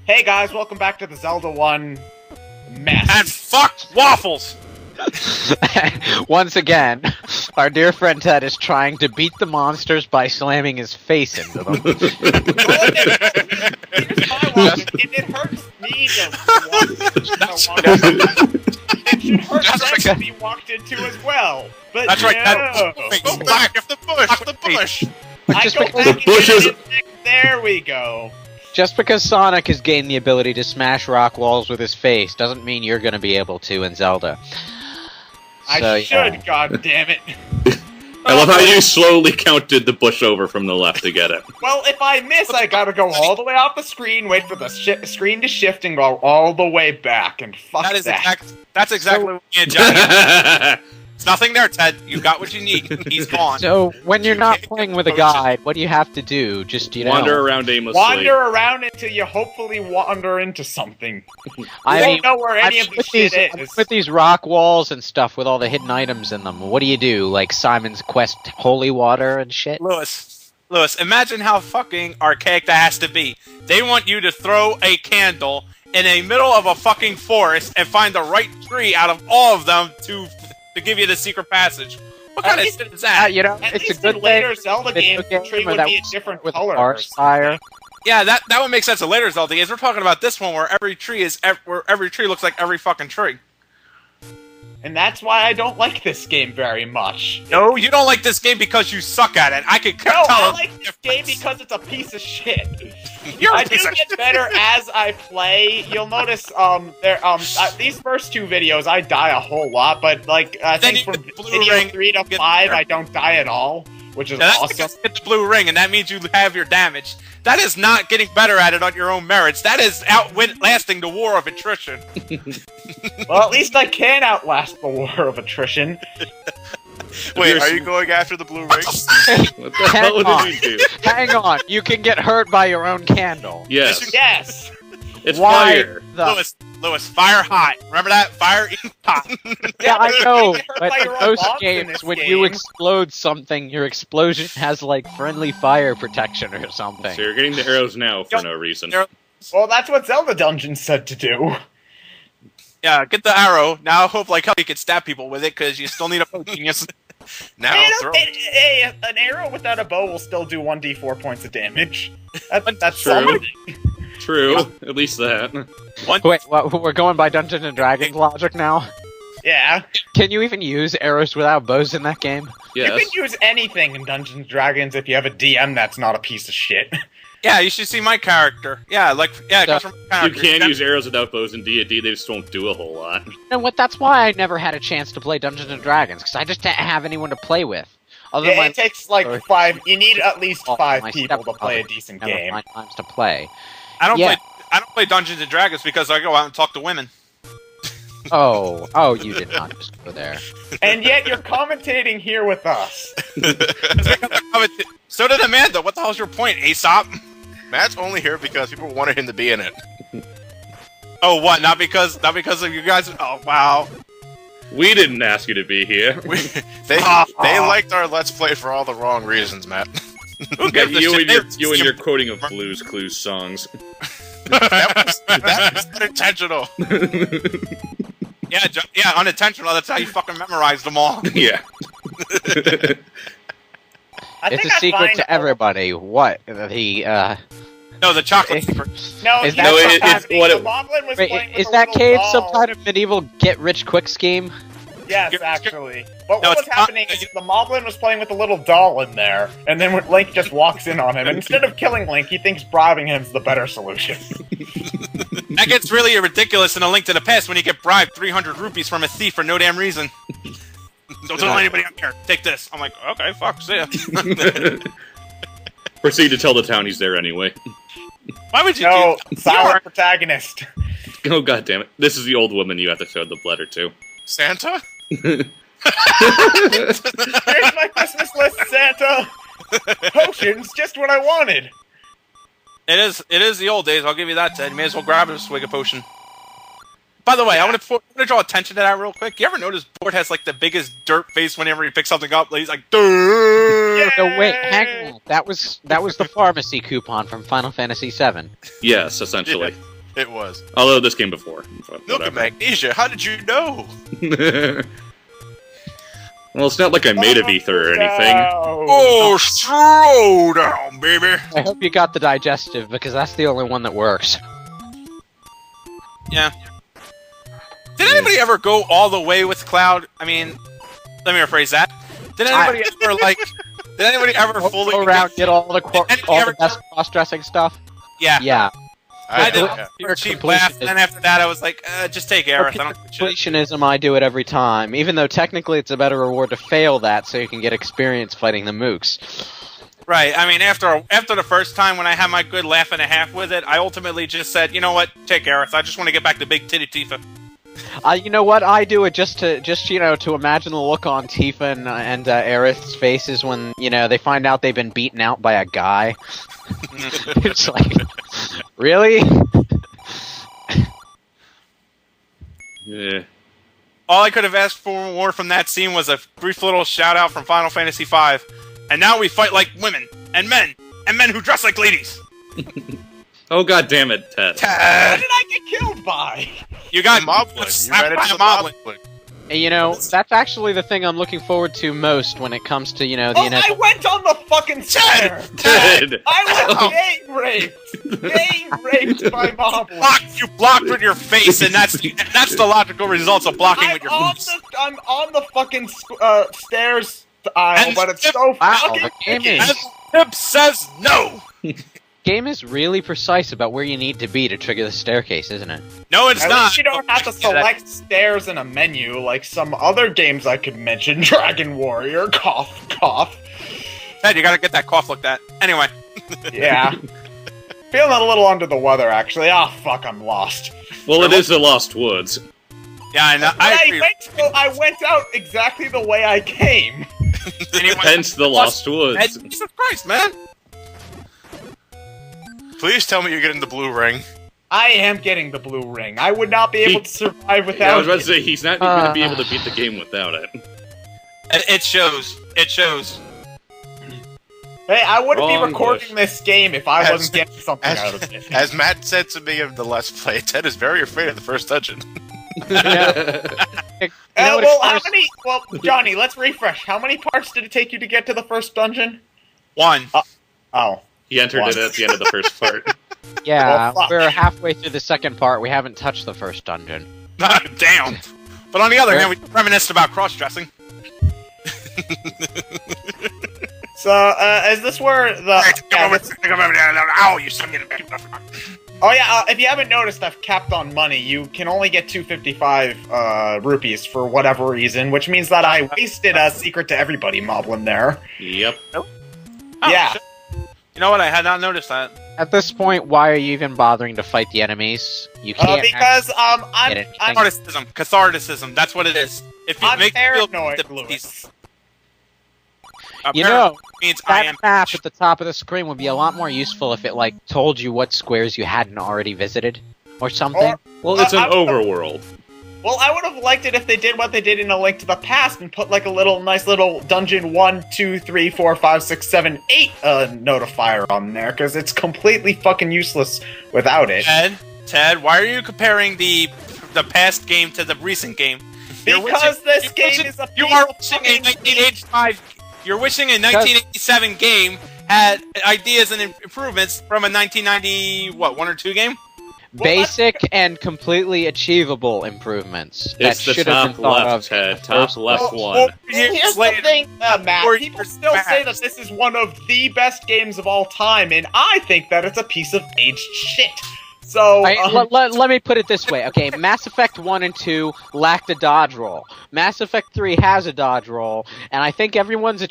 Hey guys, welcome back to the Zelda 1 mess. And fuck waffles! Once again, our dear friend Ted is trying to beat the monsters by slamming his face into them. Here's my one. It hurts me to walk It should hurt them to be walked into as well. But That's right, no. Go back of the bush! Fuck the bush! I Just go because back the bushes- into the There we go. Just because Sonic has gained the ability to smash rock walls with his face doesn't mean you're going to be able to in Zelda. I should, god damn it. I love how you slowly counted the bush over from the left to get it. Well, if I miss, I gotta go all the way off the screen, wait for the screen to shift, and go all the way back, and fuck That is that. that's exactly what me and Johnny have. There's nothing there, Ted. You got what you need. He's gone. So, when you're not playing with a guide, what do you have to do? Just, Wander around aimlessly. Wander around until you hopefully wander into something. You I don't mean, know where any of this shit is. with these rock walls and stuff with all the hidden items in them, what do you do? Like Simon's Quest Holy Water and shit? Lewis, imagine how fucking archaic that has to be. They want you to throw a candle in the middle of a fucking forest and find the right tree out of all of them to give you the secret passage. What kind of shit is that? You know, At it's a least good in later thing. Zelda games, the tree would be a different with color. arch fire. Yeah, that would make sense in later Zelda games. We're talking about this one where every tree looks like every fucking tree. And that's why I don't like this game very much. No, you don't like this game because you suck at it. I can No, tell. I like this game because it's a piece of shit. You're a I do piece of get shit. better as I play. You'll notice, these first two videos I die a whole lot, but like I Then think you from get the blue video ring, 3 to you get 5, there. I don't die at all, which is Now, that's awesome. because you get the blue ring, and that means you have your damage. That is not getting better at it on your own merits. That is outlasting the war of attrition. Well, at least I can outlast the war of attrition. Wait, are you going after the blue ring? What the hell did he do? Hang on, you can get hurt by your own candle. Yes. Yes. It's Why fire. the... Lewis, fire hot. Remember that? Fire hot. Yeah, I but know, you get hurt but by in your own most bombs in games, this when game. you explode something, your explosion has, like, friendly fire protection or something. So you're getting the arrows now for no reason. Well, that's what Zelda Dungeon said to do. Yeah, get the arrow. Now hope like hell you can stab people with it, because you still need a genius. Now throw. An arrow without a bow will still do 1d4 points of damage. That's True. something. True. At least that. Wait, what, we're going by Dungeons and Dragons logic now? Yeah. Can you even use arrows without bows in that game? Yes. You can use anything in Dungeons and Dragons if you have a DM that's not a piece of shit. Yeah, you should see my character. Yeah, it comes from my You character. can use arrows without bows in D&D, they just won't do a whole lot. You know what? That's why I never had a chance to play Dungeons and Dragons, because I just didn't have anyone to play with. Other Yeah, than it takes like or- 5. You need at least Oh, 5 my people to play a stepbrother decent never game. find times to play. I don't Yeah. play Dungeons and Dragons because I go out and talk to women. Oh, you did not just go there. And yet you're commentating here with us. So did Amanda. What the hell's your point, Aesop? Matt's only here because people wanted him to be in it. Oh, what? Not because of you guys? Oh, wow. We didn't ask you to be here. They liked our Let's Play for all the wrong reasons, Matt. Who gives a you shit? and your quoting of Blue's Clues songs. that was unintentional. Yeah, unintentional. That's how you fucking memorized them all. Yeah. It's a secret to everybody. What? The, No, the chocolate. No, Is that's that- what's it's happening. what The it- Moblin was Wait, playing with is a that little cave doll. some kind of medieval get-rich-quick scheme? Yes, actually. But No, what was it's not- happening is the Moblin was playing with a little doll in there, and then when Link just walks in on him, and instead of killing Link, he thinks bribing him is the better solution. That gets really ridiculous in A Link to the Past when you get bribed 300 rupees from a thief for no damn reason. Don't tell anybody out there. Take this. I'm like, okay, fuck, see ya. Proceed to tell the town he's there anyway. Why would you No, do that? silent protagonist. Oh, god damn it. This is the old woman you have to show the letter to. Santa? Here's my Christmas list, Santa! Potions, just what I wanted! It is the old days, I'll give you that, Ted. You may as well grab a swig of potion. By the way, I want to draw attention to that real quick. You ever notice Bort has like the biggest dirt face whenever he picks something up? He's like, "Durr." No, wait, hang on. That was the pharmacy coupon from Final Fantasy VII. Yes, essentially. It was. Although this came before. But Milk and magnesia. How did you know? Well, it's not like I made of ether or anything. Oh, slow down, baby. I hope you got the digestive, because that's the only one that works. Yeah. Did anybody ever go all the way with Cloud? I mean, let me rephrase that. Did anybody ever like? Did anybody ever fully Go around, get all the ever- best cross-dressing stuff? Yeah. Yeah. I did yeah. a cheap laugh, and then after that, I was like, just take Aerith. I don't give a shit. Completionism, I do it every time, even though technically it's a better reward to fail that, so you can get experience fighting the mooks. Right. I mean, after the first time when I had my good laugh and a half with it, I ultimately just said, you know what, take Aerith. I just want to get back to Big Titty Tifa. You know what? I do it just to imagine the look on Tifa and Aerith's faces when they find out they've been beaten out by a guy. It's like, really? Yeah. All I could have asked for more from that scene was a brief little shout out from Final Fantasy V. And now we fight like women and men who dress like ladies. Oh, god damn it, Ted. What did I get killed by? You got Moblin. You slapped ran by into a the Moblin. Moblin. And, that's actually the thing I'm looking forward to most when it comes to, the I went on the fucking stair! Ted! I was gang raped! Gang raped by Moblin! You blocked with your face, and that's the logical results of blocking with your face. I'm on the fucking stairs aisle, And but it's Skip- so Wow, fucking the game picky. is- And Pip says no! game is really precise about where you need to be to trigger the staircase, isn't it? No, it's At not. least you don't have to select stairs in a menu like some other games I could mention. Dragon Warrior, cough, cough. Ted, you gotta get that cough looked at. Anyway. Yeah. Feeling a little under the weather, actually. Ah, fuck, I'm lost. Well, it is the Lost Woods. Yeah, I know. But I agree. I went out exactly the way I came. Anyway, Hence the Lost Woods. Jesus Christ, man! Please tell me you're getting the blue ring. I am getting the blue ring. I would not be able to survive Yeah, I without was about to it. say, he's not going to be able to beat the game without it. It shows. It shows. Hey, I wouldn't be Wrong recording bush. this game if I As- wasn't getting something out of it. As Matt said to me in the Let's Play, Ted is very afraid of the first dungeon. Well, Johnny, let's refresh. How many parts did it take you to get to the first dungeon? One. Oh. He entered it at the end of the first part. Yeah, Well, fuck. we're halfway through the second part. We haven't touched the first dungeon. Damn. But on the other hand, we reminisced about cross-dressing. So, is this where the... Ow, you son of a... Oh yeah, if you haven't noticed, I've capped on money. You can only get 255 rupees for whatever reason, which means that I wasted a Secret to Everybody moblin there. Yep. Oh, Yeah. shit. You know what? I had not noticed that. At this point, why are you even bothering to fight the enemies? You can't. Because I'm Catharticism. That's what it is. If you I'm make me feel paranoid, the Lewis. peace. You know, Means I that am. map at the top of the screen would be a lot more useful if it told you what squares you hadn't already visited, or something. Or- Well, it's an I would've- overworld. Well, I would have liked it if they did what they did in A Link to the Past and put like a nice little dungeon 1, 2, 3, 4, 5, 6, 7, 8 notifier on there, because it's completely fucking useless without it. Ted, why are you comparing the past game to the recent game? Because this game is a You piece are of wishing a fucking 1985. You're wishing a 1987 game had ideas and improvements from a 1990 1 or 2 game. Basic and completely achievable improvements that It's the should have been top thought left, of. Ted. Top left Well, one. Here's the thing, Matt. People still say that this is one of the best games of all time, and I think that it's a piece of aged shit. So, Let me put it this way, okay? Mass Effect 1 and 2 lacked a dodge roll. Mass Effect 3 has a dodge roll, and I think everyone's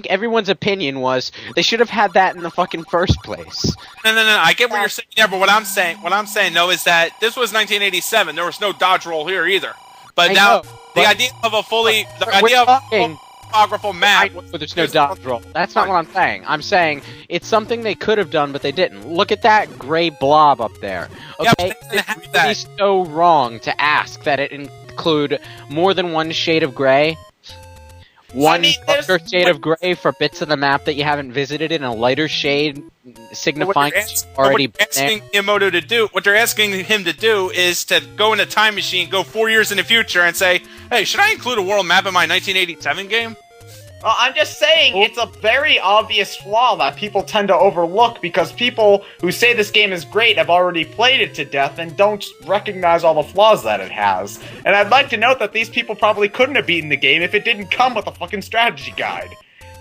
everyone's opinion was they should have had that in the fucking first place. No. I get what you're saying there, but what I'm saying though is that this was 1987. There was no dodge roll here either. But I now know, the but- idea of a fully topographical I map. know there's no dodge roll. That's not what I'm saying. I'm saying it's something they could have done, but they didn't. Look at that gray blob up there. Yeah, Okay, but they didn't have it's that. really so wrong to ask that it include more than one shade of gray. One there's- darker shade of gray for bits of the map that you haven't visited in a lighter shade, signifying it's already been there. What they're asking him to do is to go in a time machine, go 4 years in the future, and say, "Hey, should I include a world map in my 1987 game?" Well, I'm just saying, it's a very obvious flaw that people tend to overlook because people who say this game is great have already played it to death and don't recognize all the flaws that it has. And I'd like to note that these people probably couldn't have beaten the game if it didn't come with a fucking strategy guide.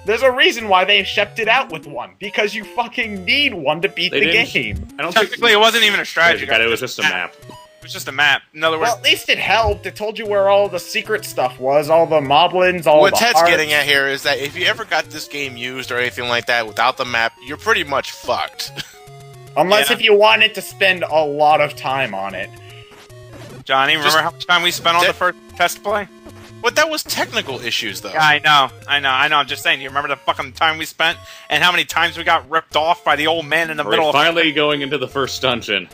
There's a reason why they shipped it out with one, because you fucking need one to beat the game. I don't Technically, it wasn't even a strategy guide. It was just a map. It was just a map. In other words, Well, at least it helped. It told you where all the secret stuff was, all the moblins, all What the Ted's hearts. getting at here is that if you ever got this game used or anything like that without the map, you're pretty much fucked. Unless Yeah. if you wanted to spend a lot of time on it. Johnny, remember how much time we spent on the first test play? But that was technical issues, though. Yeah, I know. I'm just saying. You remember the fucking time we spent and how many times we got ripped off by the old man in the middle We're of finally going into the first dungeon.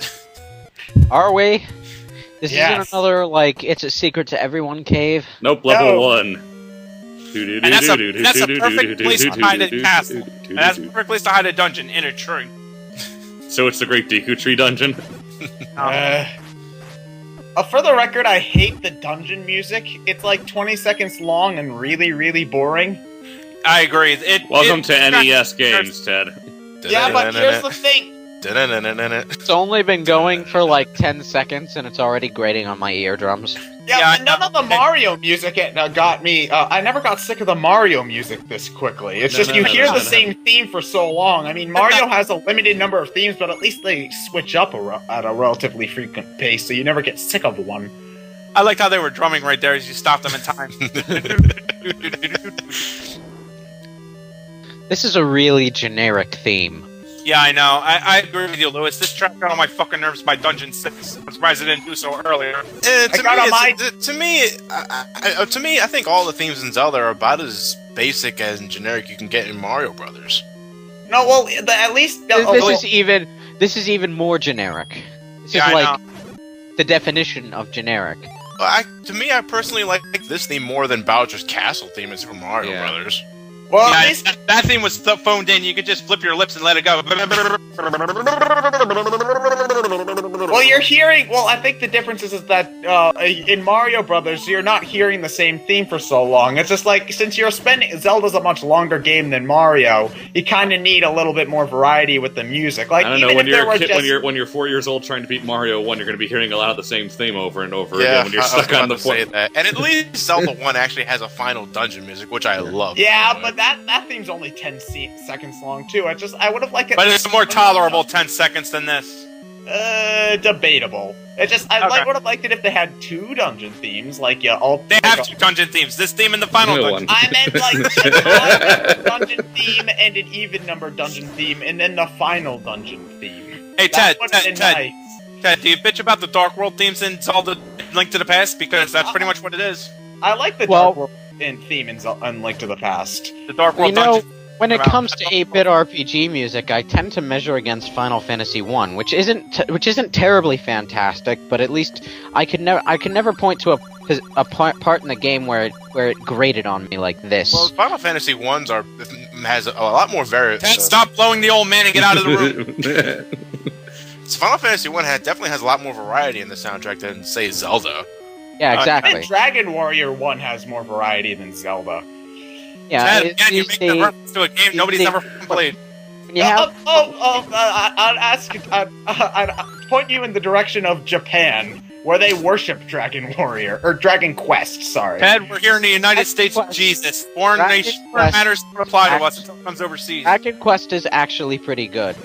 Are we? This Yes. isn't another, like, it's a secret to everyone cave. Nope, level No. 1. And that's a perfect place to hide a castle. And that's a perfect place to hide a dungeon in a tree. So it's the Great Deku Tree dungeon. For the record, I hate the dungeon music. It's like 20 seconds long and really, really boring. I agree. Welcome to NES games, Ted. Yeah, but here's the thing. It's only been going for like 10 seconds and it's already grating on my eardrums. Yeah, but none of the Mario music got me. I never got sick of the Mario music this quickly. It's just you hear the same theme for so long. I mean, Mario has a limited number of themes, but at least they switch up at a relatively frequent pace, so you never get sick of one. I liked how they were drumming right there as you stopped them in time. This is a really generic theme. Yeah, I know. I agree with you, Lewis. This track got on my fucking nerves by Dungeon 6. I'm surprised I didn't do so earlier. To me, I think all the themes in Zelda are about as basic and generic you can get in Mario Brothers. No, well, at least This is even more generic. This Yeah, is I like the definition of generic. To me, I personally like this theme more than Bowser's Castle theme is from Mario Yeah. Brothers. well, Yeah, at least that theme was phoned in. You could just flip your lips and let it go. well, you're hearing. Well, I think the difference is that in Mario Brothers, you're not hearing the same theme for so long. It's just like since you're spending Zelda's a much longer game than Mario, you kind of need a little bit more variety with the music. Like I don't even know, when if there you're were a kid, just when you're 4 years old trying to beat Mario 1, you're going to be hearing a lot of the same theme over and over Yeah, again when you're I was stuck on about the to say point. that. And at least Zelda 1 actually has a final dungeon music, which I love. yeah, but that theme's only 10 seconds long too. I would have liked it. But it's a more tolerable 10 seconds than this. Debatable. I would have liked it if they had 2 dungeon themes, like They have 2 dungeon themes. This theme and the final No dungeon. one. I meant like an odd dungeon theme and an even number dungeon theme, and then the final dungeon theme. Hey, That Ted, would've been nice. Ted, do you bitch about the Dark World themes in Zelda Link to the Past? Because that's pretty much what it is. I like the Well- Dark World theme in Link to the Past. The Dark World You know, dungeon. when it About- comes to 8-bit RPG music, I tend to measure against Final Fantasy 1, which isn't terribly fantastic, but at least I could never point to a part in the game where it grated on me like this. Well, Final Fantasy 1's has a lot more variety. Ted, stop blowing the old man and get out of the room. Final Fantasy 1 definitely has a lot more variety in the soundtrack than, say, Zelda. Yeah, exactly. And Dragon Warrior 1 has more variety than Zelda. Yeah, Ted, it's again, you make the reference to a game nobody's ever fucking played. when you have I'd point you in the direction of Japan, where they worship Dragon Warrior, or Dragon Quest, sorry. Ted, we're here in the United Dragon States of Quest. Jesus. Foreign Dragon Quest. matters don't apply to us until it comes overseas. Dragon Quest is actually pretty good.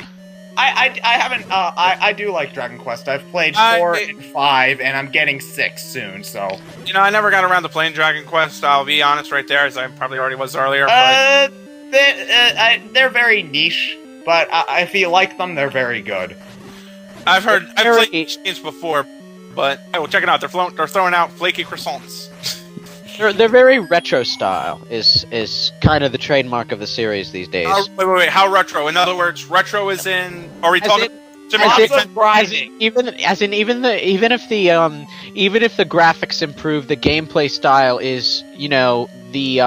I haven't, I do like Dragon Quest. I've played 4 and 5, and I'm getting 6 soon, so. You know, I never got around to playing Dragon Quest, I'll be honest right there, as I probably already was earlier. But They're very niche, but if you like them, they're very good. I've played very- these games before, but hey, well, check it out. They're throwing out flaky croissants. They're very retro style. Is kind of the trademark of the series these days. Wait. How retro? In other words, retro is in. Are we As talking? Lots of grinding. Even if the graphics improve, the gameplay style is, you know, the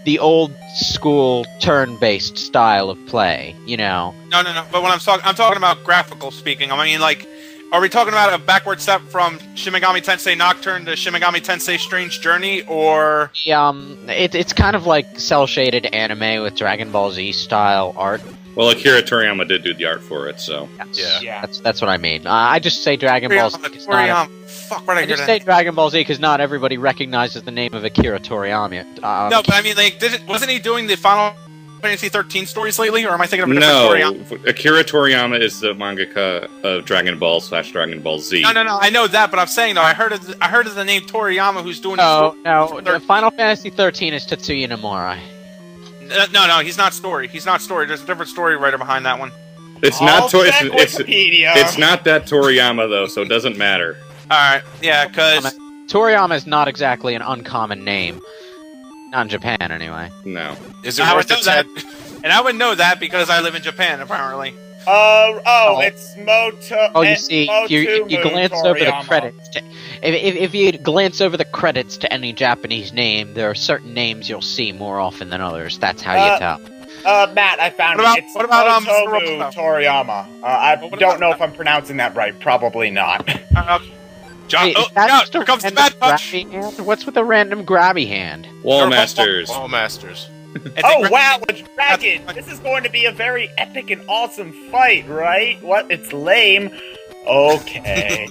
the old school turn-based style of play. You know. No. But when I'm talking about graphical speaking. I mean, like, are we talking about a backward step from Shin Megami Tensei Nocturne to Shin Megami Tensei Strange Journey, or? It's kind of like cel-shaded anime with Dragon Ball Z style art. Well, Akira Toriyama did do the art for it, so. Yeah. That's what I mean. I just say Dragon Ball Z. Fuck, what I just say Dragon Ball Z because not everybody recognizes the name of Akira Toriyama. No, but I mean, like, wasn't he doing the Final Fantasy 13 stories lately, or am I thinking of a different Toriyama? Akira Toriyama is the mangaka of Dragon Ball / Dragon Ball Z. No, I know that, but I'm saying though, I heard of the name Toriyama, who's doing. No, Final Fantasy 13 is Tetsuya Nomura. No, he's not story. There's a different story writer behind that one. It's not it's not that Toriyama though, so it doesn't matter. All right, yeah, because Toriyama is not exactly an uncommon name. Not in Japan, anyway. No. Is it worth its head? And I would know that because I live in Japan, apparently. It's Moto. Oh, you see, if you glance over the credits, if you glance over the credits to any Japanese name, there are certain names you'll see more often than others. That's how you tell. Matt, I found it. It's Motomu Toriyama. I don't know if I'm pronouncing that right. Probably not. John, Hey, here comes the bad touch. What's with the random grabby hand? Wall Masters. Wall Masters. Oh wow, a dragon! This is going to be a very epic and awesome fight, right? What? It's lame. Okay.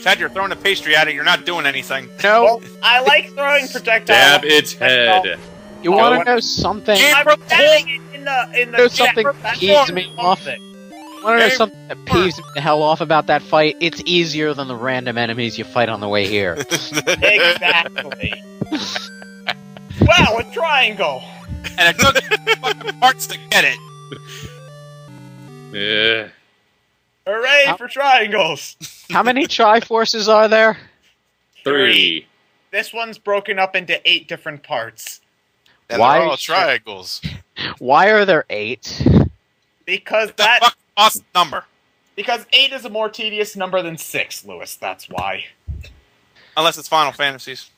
Chad, you're throwing a pastry at it. You're not doing anything. No. Well, I like throwing projectiles. Stab its head. You want to know something? I'm stabbing it in the. There's something peeves me off. Want to know something that peeves me the hell off about that fight? It's easier than the random enemies you fight on the way here. Exactly. Wow, a triangle! And it took fucking parts to get it. Yeah. Hooray for triangles! How many Triforces are there? 3. This one's broken up into 8 different parts. And Why they're are all you sure? triangles. Why are there 8? Because The fuck awesome number. Because 8 is a more tedious number than 6, Lewis. That's why. Unless it's Final Fantasies.